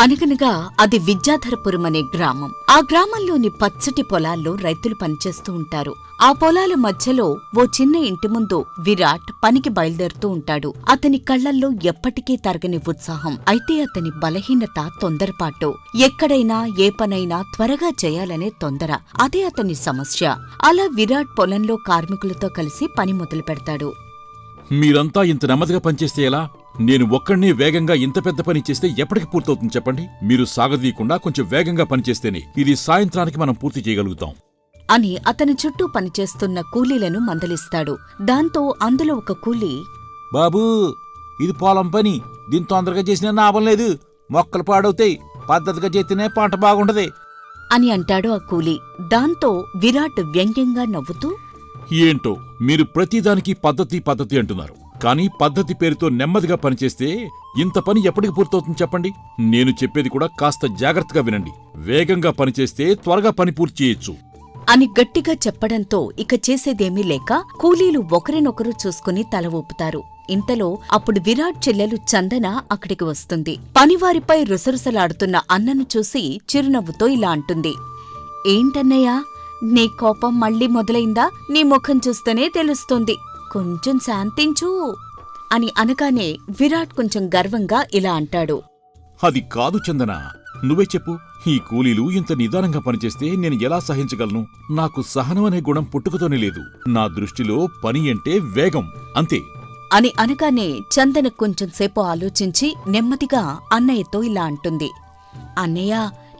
అనగనగా అది విద్యాధరపురం అనే గ్రామం. ఆ గ్రామంలోని పచ్చటి పొలాల్లో రైతులు పనిచేస్తూ ఉంటారు. ఆ పొలాల మధ్యలో ఓ చిన్న ఇంటి ముందు విరాట్ పనికి బయలుదేరుతూ ఉంటాడు. అతని కళ్లల్లో ఎప్పటికీ తరగని ఉత్సాహం. అయితే అతని బలహీనత తొందరపాటు. ఎక్కడైనా ఏ పనైనా త్వరగా చేయాలనే తొందర. అదే అతని సమస్య. అలా విరాట్ పొలంలో కార్మికులతో కలిసి పని మొదలు పెడతాడు. మీరంతా ఇంత నెమ్మదిగా పనిచేస్తే ఎలా? నేను ఒక్కడినే వేగంగా ఇంత పెద్ద పని చేస్తే ఎప్పటికి పూర్తవుతుంది చెప్పండి? మీరు సాగదీయకుండా కొంచెం వేగంగా పనిచేస్తేనే ఇది సాయంత్రానికి మనం పూర్తి చేయగలుగుతాం అని అతని చుట్టూ పనిచేస్తున్న కూలీలను మందలిస్తాడు. దాంతో అందులో ఒక కూలీ, బాబూ, ఇది పొలం పని. దీని తొందరగా చేసినా లాభం లేదు. మొక్కలు పాడవుతాయి. పద్ధతిగా చేస్తేనే పంట బాగుంటది అని అంటాడు ఆ కూలీ. దాంతో విరాట్ వ్యంగ్యంగా నవ్వుతూ, ఏంటో మీరు ప్రతిదానికి పద్ధతి అంటున్నారు. కానీ పద్ధతి పేరుతో నెమ్మదిగా పనిచేస్తే ఇంత పని ఎప్పటికి పూర్తవుతుంది చెప్పండి? నేను చెప్పేది కూడా కాస్త జాగ్రత్తగా వినండి. వేగంగా పనిచేస్తే త్వరగా పని పూర్తి చేయొచ్చు అని గట్టిగా చెప్పడంతో ఇక చేసేదేమీ లేక కూలీలు ఒకరినొకరు చూసుకుని తల ఊపుతారు. ఇంతలో అప్పుడు విరాట్ చెల్లెలు చందన అక్కడికి వస్తుంది. పనివారిపై రుసరుసలాడుతున్న అన్నను చూసి చిరునవ్వుతో ఇలా అంటుంది, ఏంటన్నయ్యా, నీ కోపం మళ్ళీ మొదలైందా? నీ ముఖం చూస్తేనే తెలుస్తోంది. కొంచెం శాంతించు అని అనగానే విరాట్ కొంచెం గర్వంగా ఇలా అంటాడు, అది కాదు చందన, నువ్వే చెప్పు. ఈ కూలీలు ఇంత నిదానంగా పనిచేస్తే నేను ఎలా సహించగలను? నాకు సహనం అనే గుణం పుట్టుకతోనే లేదు. నా దృష్టిలో పని అంటే వేగం, అంతే అని అనగానే చందన కొంచెంసేపు ఆలోచించి నెమ్మదిగా అన్నయ్యతో ఇలా అంటుంది, అన్నయ్య,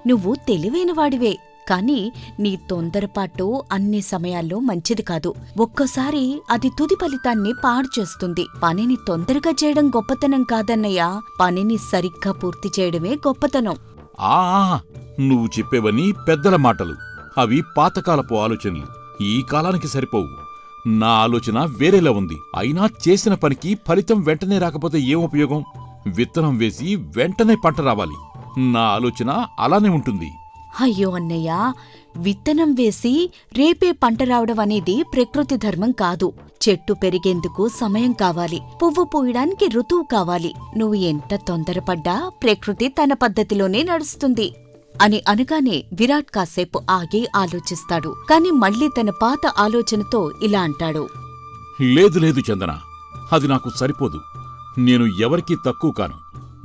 నువ్వు తెలివైనవాడివే. కాని నీ తొందరపాటు అన్ని సమయాల్లో మంచిది కాదు. ఒక్కోసారి అది తుది ఫలితాన్ని పాడు చేస్తుంది. పనిని తొందరగా చేయడం గొప్పతనం కాదన్నయ్యా, పనిని సరిగ్గా పూర్తి చేయడమే గొప్పతనం. ఆ నువ్వు చెప్పేవన్నీ పెద్దల మాటలు. అవి పాతకాలపు ఆలోచనలు. ఈ కాలానికి సరిపోవు. నా ఆలోచన వేరేలా ఉంది. అయినా చేసిన పనికి ఫలితం వెంటనే రాకపోతే ఏం ఉపయోగం? విత్తనం వేసి వెంటనే పంట రావాలి. నా ఆలోచన అలానే ఉంటుంది. అయ్యో అన్నయ్య, విత్తనం వేసి రేపే పంట రావడం అనేది ప్రకృతి ధర్మం కాదు. చెట్టు పెరిగేందుకు సమయం కావాలి. పువ్వు పూయడానికి ఋతువు కావాలి. నువ్వు ఎంత తొందరపడ్డా ప్రకృతి తన పద్ధతిలోనే నడుస్తుంది అని అనగానే విరాట్ కాసేపు ఆగి ఆలోచిస్తాడు. కాని మళ్లీ తన పాత ఆలోచనతో ఇలా అంటాడు, లేదు చందన, అది నాకు సరిపోదు. నేను ఎవరికీ తక్కువ కాను.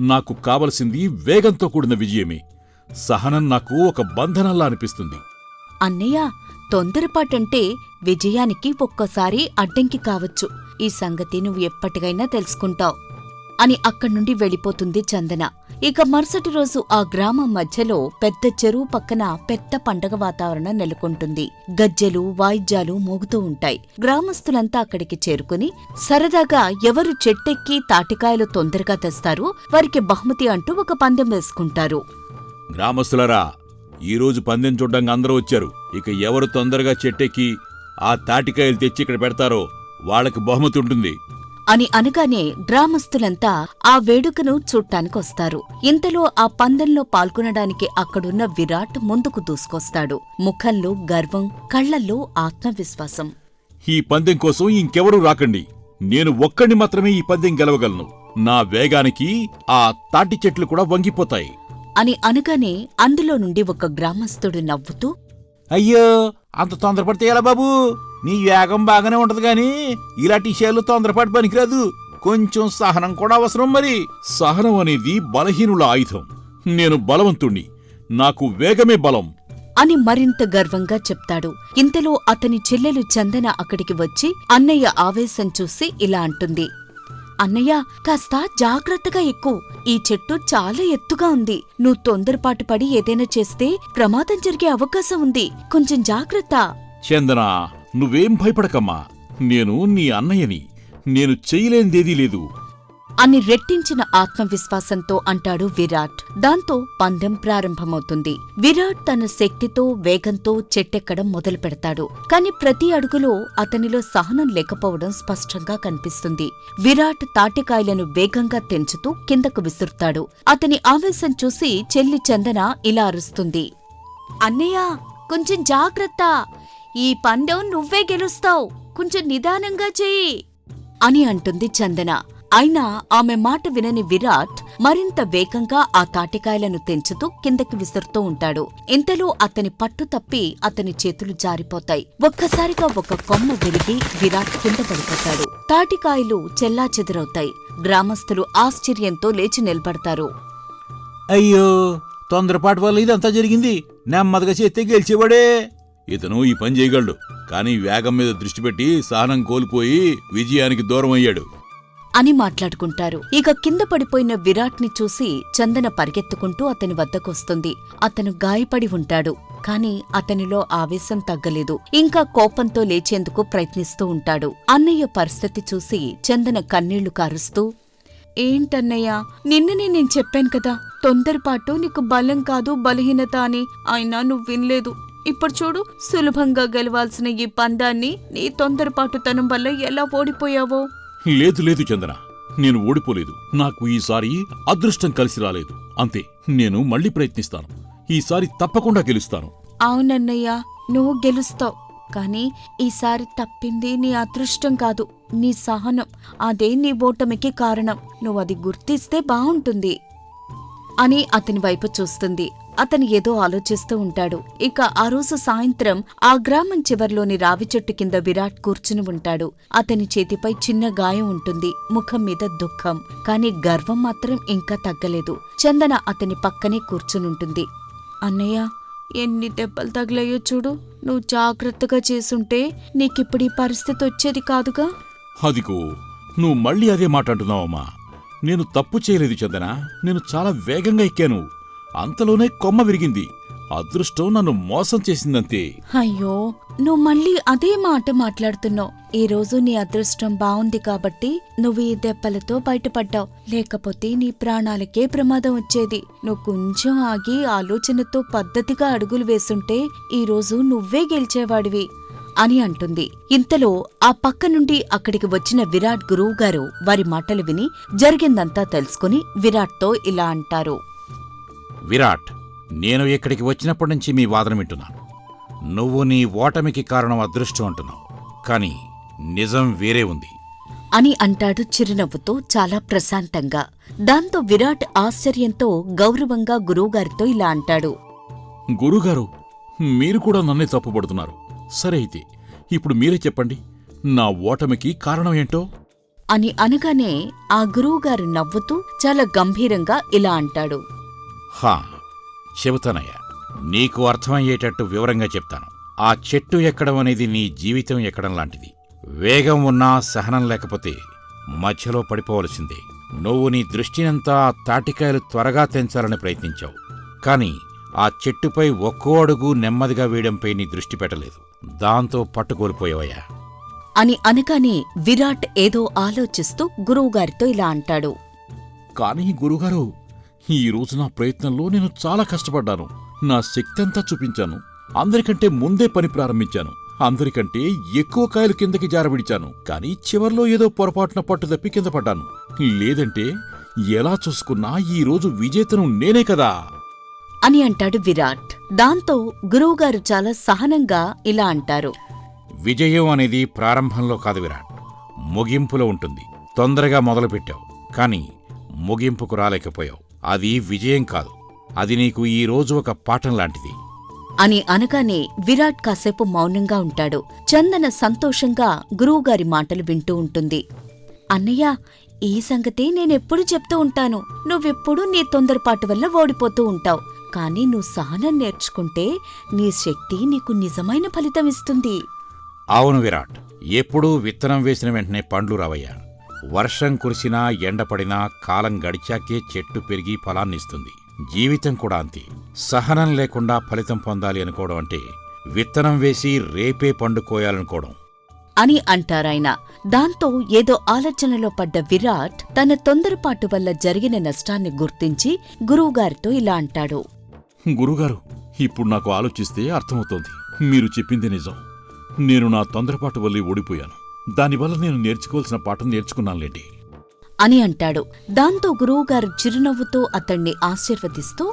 నాకు కావలసింది వేగంతో కూడిన విజయమే. సహనం నాకు ఒక బంధనంలా అనిపిస్తుంది. అన్నయ్య, తొందరపాటంటే విజయానికి ఒక్కోసారి అడ్డంకి కావచ్చు. ఈ సంగతి నువ్వు ఎప్పటికైనా తెలుసుకుంటావు అని అక్కడ్నుండి వెళ్ళిపోతుంది చందన. ఇక మరుసటి రోజు ఆ గ్రామం మధ్యలో పెద్ద చెరువు పక్కన పెద్ద పండగ వాతావరణం నెలకొంటుంది. గజ్జెలు, వాయిద్యాలు మోగుతూ ఉంటాయి. గ్రామస్తులంతా అక్కడికి చేరుకుని సరదాగా ఎవరు చెట్టెక్కి తాటికాయలు తొందరగా తెస్తారో వారికి బహుమతి అంటూ ఒక పందెం వేసుకుంటారు. గ్రామస్తులరా, ఈరోజు పందెం చూడ్డానికి అందరూ వచ్చారు. ఇక ఎవరు తొందరగా చెట్టెక్కి ఆ తాటికాయలు తెచ్చి ఇక్కడ పెడతారో వాళ్ళకి బహుమతి ఉంటుంది అని అనగానే గ్రామస్తులంతా ఆ వేడుకను చూడ్డానికొస్తారు. ఇంతలో ఆ పందెంలో పాల్గొనడానికి అక్కడున్న విరాట్ ముందుకు దూసుకొస్తాడు. ముఖంలో గర్వం, కళ్లల్లో ఆత్మవిశ్వాసం. ఈ పందెం కోసం ఇంకెవరూ రాకండి. నేను ఒక్కడిని మాత్రమే ఈ పందెం గెలవగలను. నా వేగానికి ఆ తాటి చెట్లు కూడా వంగిపోతాయి అని అనగానే అందులో నుండి ఒక గ్రామస్తుడు నవ్వుతూ, అయ్యో, అంత తొందరపడితే ఎలా బాబూ? నీ వేగం బాగానే ఉంటది గాని ఇలాంటి విషయాలు తొందరపాటు పనికిరాదు. కొంచెం సహనం కూడా అవసరం. మరి సహనం అనేది బలహీనుల ఆయుధం. నేను బలవంతుణ్ణి. నాకు వేగమే బలం అని మరింత గర్వంగా చెప్తాడు. ఇంతలో అతని చెల్లెలు చందన అక్కడికి వచ్చి అన్నయ్య ఆవేశం చూసి ఇలా అంటుంది, అన్నయ్య, కాస్త జాగ్రత్తగా ఎక్కు. ఈ చెట్టు చాలా ఎత్తుగా ఉంది. నువ్వు తొందరపాటు పడి ఏదైనా చేస్తే ప్రమాదం జరిగే అవకాశం ఉంది. కొంచెం జాగ్రత్త. చందన, నువ్వేం భయపడకమ్మా. నేను నీ అన్నయ్యని. నేను చెయ్యలేనిదేదీ లేదు అని రెట్టించిన ఆత్మవిశ్వాసంతో అంటాడు విరాట్. దాంతో పందెం ప్రారంభమవుతుంది. విరాట్ తన శక్తితో, వేగంతో చెట్టెక్కడం మొదలు పెడతాడు. కాని ప్రతి అడుగులో అతనిలో సహనం లేకపోవడం స్పష్టంగా కనిపిస్తుంది. విరాట్ తాటికాయలను వేగంగా తెంచుతూ కిందకు విసురుతాడు. అతని ఆవేశం చూసి చెల్లి చందన ఇలా అరుస్తుంది, అన్నయ్య, కొంచెం జాగ్రత్త. ఈ పందెం నువ్వే గెలుస్తావు. కొంచెం నిదానంగా చెయ్యి అని అంటుంది చందన. అయినా ఆమె మాట వినని విరాట్ మరింత వేగంగా ఆ తాటికాయలను తెంచుతూ కిందకి విసురుతూ ఉంటాడు. ఇంతలో అతని పట్టు తప్పి అతని చేతులు జారిపోతాయి. ఒక్కసారిగా ఒక కొమ్మ విరిగి విరాట్ కింద పడిపోతాడు. తాటికాయలు చెల్లాచెదురవుతాయి. గ్రామస్తులు ఆశ్చర్యంతో లేచి నిలబడతారు. అయ్యో, తొందరపాటు వల్ల ఇదంతా జరిగింది. నెమ్మదిగా చేస్తే గెలిచేవాడే. ఇతను ఈ పని చేయగలడు, కానీ వేగం మీద దృష్టి పెట్టి సహనం కోల్పోయి విజయానికి దూరం అయ్యాడు అని మాట్లాడుకుంటారు. ఇక కింద పడిపోయిన విరాట్ని చూసి చందన పరిగెత్తుకుంటూ అతని వద్దకొస్తుంది. అతను గాయపడి ఉంటాడు, కాని అతనిలో ఆవేశం తగ్గలేదు. ఇంకా కోపంతో లేచేందుకు ప్రయత్నిస్తూ ఉంటాడు. అన్నయ్య పరిస్థితి చూసి చందన కన్నీళ్లు కారుస్తూ, ఏంటన్నయ్యా, నిన్ననే నేను చెప్పాను కదా, తొందరపాటు నీకు బలం కాదు బలహీనత అని. అయినా నువ్వు వినలేదు. ఇప్పుడు చూడు, సులభంగా గెలవాల్సిన ఈ పందాన్ని నీ తొందరపాటుతనం వల్ల ఎలా ఓడిపోయావో. లేదు లేదు చందన, నేను ఓడిపోలేదు. నాకు ఈసారి అదృష్టం కలిసి రాలేదు, అంతే. నేను మళ్ళీ ప్రయత్నిస్తాను. ఈసారి తప్పకుండా గెలుస్తాను. అవునన్నయ్యా, నువ్వు గెలుస్తావు. కాని ఈసారి తప్పింది నీ అదృష్టం కాదు, నీ సహనం. అదే నీ ఓటమికి కారణం. నువ్వది గుర్తిస్తే బావుంటుంది అని అతని వైపు చూస్తుంది. అతను ఏదో ఆలోచిస్తూ ఉంటాడు. ఇక ఆ రోజు సాయంత్రం ఆ గ్రామం చివర్లోని రావి చెట్టు కింద విరాట్ కూర్చుని ఉంటాడు. అతని చేతిపై చిన్న గాయం ఉంటుంది. ముఖం మీద దుఃఖం, కాని గర్వం మాత్రం ఇంకా తగ్గలేదు. చందన అతని పక్కనే కూర్చునుంటుంది. అన్నయ్య, ఎన్ని దెబ్బలు తగిలాయో చూడు. నువ్వు జాగ్రత్తగా చేసుంటే నీకిప్పుడు ఈ పరిస్థితి వచ్చేది కాదుగా. అదిగో, నువ్వు మళ్ళీ అదే మాట అంటున్నావమ్మా. నేను తప్పు చేయలేదు చందన. నేను చాలా వేగంగా ఎక్కాను. అంతలోనే కొమ్మ విరిగింది. అదృష్టం నన్ను మోసం చేసిందంతే. అయ్యో, నువ్వు మళ్ళీ అదే మాట మాట్లాడుతున్నావు. ఈ రోజు నీ అదృష్టం బావుంది కాబట్టి నువ్వు ఈ దెబ్బలతో బయటపడ్డావు. లేకపోతే నీ ప్రాణాలకే ప్రమాదం వచ్చేది. నువ్వు కొంచెం ఆగి ఆలోచనతో పద్ధతిగా అడుగులు వేసుంటే ఈ రోజు నువ్వే గెలిచేవాడివి అని అంటుంది. ఇంతలో ఆ పక్క నుండి అక్కడికి వచ్చిన విరాట్ గురువుగారు వారి మాటలు విని జరిగిందంతా తెలుసుకుని విరాట్తో ఇలా అంటారు. విరాట్, నేను ఇక్కడికి వచ్చినప్పటి నుంచి మీ వాదన వింటున్నాను. నువ్వు నీ ఓటమికి కారణం అదృష్టం అంటున్నావు, కాని నిజం వేరే ఉంది అని అంటాడు చిరునవ్వుతో, చాలా ప్రశాంతంగా. దాంతో విరాట్ ఆశ్చర్యంతో గౌరవంగా గురువుగారితో ఇలా అంటాడు. గురుగారు, మీరు కూడా నన్నే తప్పుపడుతున్నారు. సరే అయితే ఇప్పుడు మీరే చెప్పండి, నా ఓటమికి కారణం ఏంటో అని అనగానే ఆ గురువుగారు నవ్వుతూ చాలా గంభీరంగా ఇలా అంటాడు. హా, చెబుతానయ్యా. నీకు అర్థమయ్యేటట్టు వివరంగా చెప్తాను. ఆ చెట్టు ఎక్కడం అనేది నీ జీవితం ఎక్కడం లాంటిది. వేగం ఉన్నా సహనం లేకపోతే మధ్యలో పడిపోవలసిందే. నువ్వు నీ దృష్టినంతా ఆ తాటికాయలు త్వరగా తెంచాలని ప్రయత్నించావు, కాని ఆ చెట్టుపై ఒక్కో అడుగు నెమ్మదిగా వేయడంపై నీ దృష్టి పెట్టలేదు. దాంతో పట్టుకోల్పోయావయ్యా అని అనగానే విరాట్ ఏదో ఆలోచిస్తూ గురువుగారితో ఇలా అంటాడు. కానీ గురుగారు, ఈ రోజు నా ప్రయత్నంలో నేను చాలా కష్టపడ్డాను. నా శక్తంతా చూపించాను. అందరికంటే ముందే పని ప్రారంభించాను. అందరికంటే ఎక్కువ కాయలు కిందకి జారవిడిచాను. కానీ చివర్లో ఏదో పొరపాటున పట్టుదప్పి కింద పడ్డాను. లేదంటే ఎలా చూసుకున్నా ఈ రోజు విజేతను నేనే కదా అని అంటాడు విరాట్. దాంతో గురువుగారు చాలా సహనంగా ఇలా అంటారు. విజయం అనేది ప్రారంభంలో కాదు విరాట్, ముగింపులో ఉంటుంది. తొందరగా మొదలుపెట్టావు, కాని ముగింపుకు రాలేకపోయావు. అది విజయం కాదు, అది నీకు ఈ రోజు ఒక పాఠం లాంటిది అని అనగానే విరాట్ కాసేపు మౌనంగా ఉంటాడు. చందన సంతోషంగా గురువుగారి మాటలు వింటూ ఉంటుంది. అన్నయ్య, ఈ సంగతి నేనెప్పుడు చెప్తూ ఉంటాను. నువ్వెప్పుడూ నీ తొందరపాటు వల్ల ఓడిపోతూ ఉంటావు. కాని నువ్వు సహనం నేర్చుకుంటే నీ శక్తి నీకు నిజమైన ఫలితం ఇస్తుంది. అవును విరాట్, ఎప్పుడూ విత్తనం వేసిన వెంటనే పండ్లు రావయ్యా. వర్షం కురిసినా ఎండపడినా కాలం గడిచాకే చెట్టు పెరిగి ఫలాన్నిస్తుంది. జీవితం కూడా అంతే. సహనం లేకుండా ఫలితం పొందాలి అనుకోవడం అంటే విత్తనం వేసి రేపే పండు కోయాలనుకోవడం అని అంటారాయన. దాంతో ఏదో ఆలోచనలో పడ్డ విరాట్ తన తొందరపాటు వల్ల జరిగిన నష్టాన్ని గుర్తించి గురువుగారితో ఇలా అంటాడు. గురుగారు, ఇప్పుడు నాకు ఆలోచిస్తే అర్థమవుతోంది. మీరు చెప్పింది నిజం. నేను నా తొందరపాటు వల్లే ఓడిపోయాను. దానివల్ల నేను నేర్చుకోవాల్సిన పాఠం నేర్చుకున్నానులేండి అని అంటాడు. దాంతో గురువుగారు చిరునవ్వుతో అతణ్ణి ఆశీర్వదిస్తూ,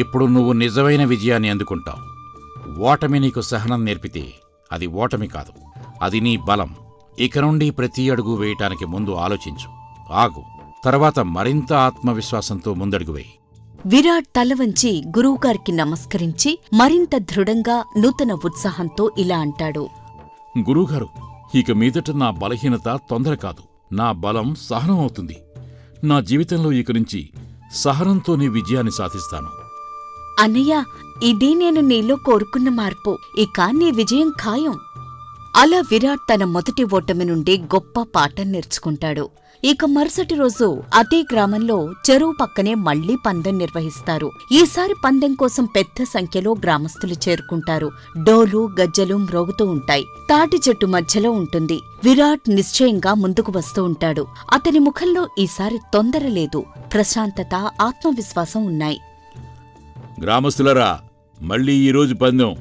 ఇప్పుడు నువ్వు నిజమైన విజయాన్ని అందుకుంటావు. ఓటమి నీకు సహనం నేర్పితే అది ఓటమి కాదు, అది నీ బలం. ఇక నుండి ప్రతి అడుగు వేయటానికి ముందు ఆలోచించు. ఆగు. తర్వాత మరింత ఆత్మవిశ్వాసంతో ముందడుగు వేయి. విరాట్ తల వంచి గురువుగారికి నమస్కరించి మరింత దృఢంగా నూతన ఉత్సాహంతో ఇలా అంటాడు. గురువుగారు, ఇక మీదట నా బలహీనత తొందర కాదు, నా బలం సహనం అవుతుంది. నా జీవితంలో ఇక నుంచి సహనంతోనే విజయాన్ని సాధిస్తాను. అన్నయ్య, ఇదే నేను నీలో కోరుకున్న మార్పు. ఇక నీ విజయం ఖాయం. అలా విరాట్ తన మొదటి ఓటమి నుండి గొప్ప పాఠం నేర్చుకుంటాడు. ఇక మరుసటి రోజు అదే గ్రామంలో చెరువు పక్కనే మళ్లీ పందెం నిర్వహిస్తారు. ఈసారి పందెం కోసం పెద్ద సంఖ్యలో గ్రామస్తులు చేరుకుంటారు. డోలు గజ్జలు మ్రోగుతూ ఉంటాయి. తాటి చెట్టు మధ్యలో ఉంటుంది. విరాట్ నిశ్చయంగా ముందుకు వస్తూ ఉంటాడు. అతని ముఖంలో ఈసారి తొందర లేదు, ప్రశాంతత, ఆత్మవిశ్వాసం ఉన్నాయి. గ్రామస్తులరా, మళ్ళీ ఈరోజు పందెం.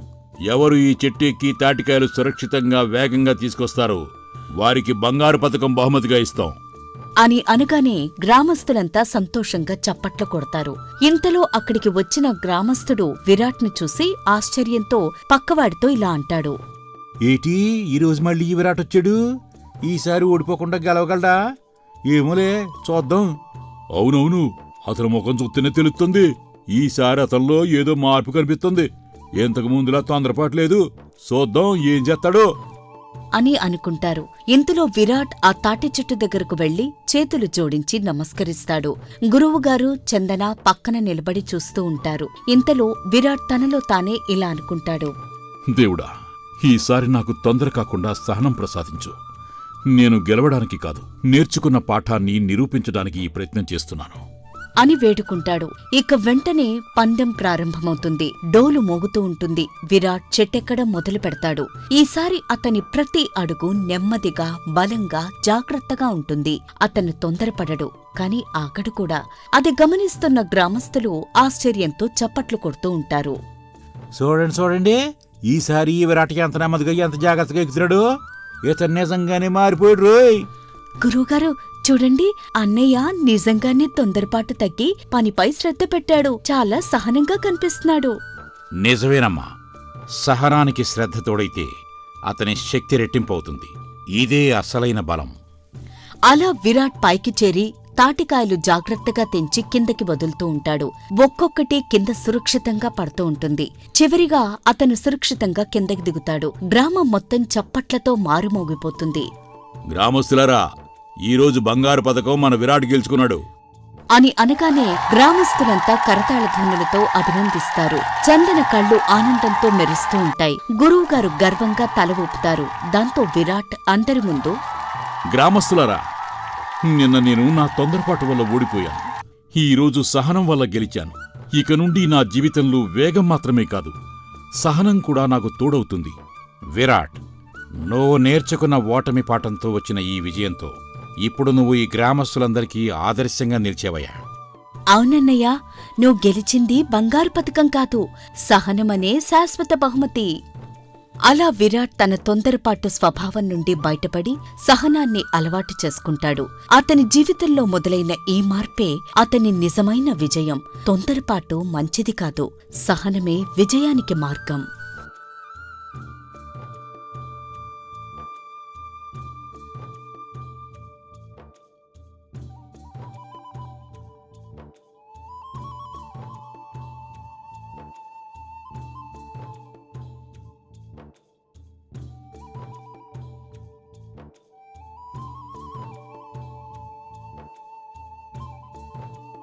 ఎవరు ఈ చెట్టు ఎక్కి తాటికాయలు సురక్షితంగా వేగంగా తీసుకొస్తారో వారికి బంగారు పతకం బహుమతిగా ఇస్తాం అని అనగానే గ్రామస్తులంతా సంతోషంగా చప్పట్లు కొడతారు. ఇంతలో అక్కడికి వచ్చిన గ్రామస్తుడు విరాట్ను చూసి ఆశ్చర్యంతో పక్కవాడితో ఇలా అంటాడు. ఏటీ, ఈరోజు మళ్ళీ విరాట్ వచ్చాడు? ఈసారి ఓడిపోకుండా గెలవగలడా? ఏమోలే, చూద్దాం. అవునవును, అతని ముఖం చూస్తేనే తెలుస్తుంది. ఈసారి అతనిలో ఏదో మార్పు కనిపిస్తుంది. ఇంతకు ముందులా తొందరపాట్లేదు. చూద్దాం ఏం చేస్తాడో అని అనుకుంటారు. ఇంతలో విరాట్ ఆ తాటి చెట్టు దగ్గరకు వెళ్లి చేతులు జోడించి నమస్కరిస్తాడు. గురువుగారు, చందన పక్కన నిలబడి చూస్తూ ఉంటారు. ఇంతలో విరాట్ తనలో తానే ఇలా అనుకుంటాడు. దేవుడా, ఈసారి నాకు తొందర కాకుండా సహనం ప్రసాదించు. నేను గెలవడానికి కాదు, నేర్చుకున్న పాఠాన్ని నిరూపించడానికి ఈ ప్రయత్నం చేస్తున్నాను అని వేడుకుంటాడు. ఇక వెంటనే పందెం ప్రారంభమవుతుంది. డోలు మోగుతూ ఉంటుంది. విరాట్ చెట్టెక్కడం మొదలు పెడతాడు. ఈసారి అతని ప్రతి అడుగు నెమ్మదిగా, బలంగా, జాగ్రత్తగా ఉంటుంది. అతను తొందరపడడు, కాని ఆగడు కూడా. అది గమనిస్తున్న గ్రామస్తులు ఆశ్చర్యంతో చప్పట్లు కొడుతూ ఉంటారు. చూడండి చూడండి, ఈసారి ఈ విరాట్కి ఎంత నెమ్మదిగా, ఎంత జాగ్రత్తగా ఎక్కుతున్నాడు. ఇతను నిజంగానే మారిపోయాడు రోయ్. గురువుగారు, చూడండి, అన్నయ్య నిజంగానే తొందరపాటు తగ్గి పనిపై శ్రద్ధ పెట్టాడు. చాలా సహనంగా కనిపిస్తున్నాడు. నిజమేనమ్మా, సహనానికి శ్రద్ధ తోడైతే అతని శక్తి రెట్టింపవుతుంది. ఇదే అసలైన బలం. అలా విరాట్ పైకి చేరి తాటికాయలు జాగ్రత్తగా తెంచి కిందకి వదులుతూ ఉంటాడు. ఒక్కొక్కటి కింద సురక్షితంగా పడుతూ ఉంటుంది. చివరిగా అతను సురక్షితంగా కిందకి దిగుతాడు. గ్రామం మొత్తం చప్పట్లతో మారుమోగిపోతుంది. గ్రామస్తులారా, ఈరోజు బంగారు పతకం మన విరాట్ గెలుచుకున్నాడు అని అనగానే గ్రామస్తులంతా కరతాళ ధ్వనులతో అభినందిస్తారు. చందన కళ్ళు ఆనందంతో మెరుస్తూ ఉంటాయి. గురువుగారు గర్వంగా తల ఊపుతారు. దాంతో విరాట్ అందరి ముందు, గ్రామస్తులారా, నిన్న నేను నా తొందరపాటు వల్ల ఓడిపోయాను. ఈరోజు సహనం వల్ల గెలిచాను. ఇక నుండి నా జీవితంలో వేగం మాత్రమే కాదు, సహనం కూడా నాకు తోడవుతుంది. విరాట్, నువ్వు నేర్చుకున్న ఓటమి పాఠంతో వచ్చిన ఈ విజయంతో ఇప్పుడు నువ్వు ఈ గ్రామస్తులందరికీ ఆదర్శంగా నిలిచేవయ్యా. అవునన్నయ్యా, నువ్వు గెలిచింది బంగారు పతకం కాదు, సహనమనే శాశ్వత బహుమతి. అలా విరాట్ తన తొందరపాటు స్వభావం నుండి బయటపడి సహనాన్ని అలవాటు చేసుకుంటాడు. అతని జీవితంలో మొదలైన ఈ మార్పే అతని నిజమైన విజయం. తొందరపాటు మంచిది కాదు, సహనమే విజయానికి మార్గం.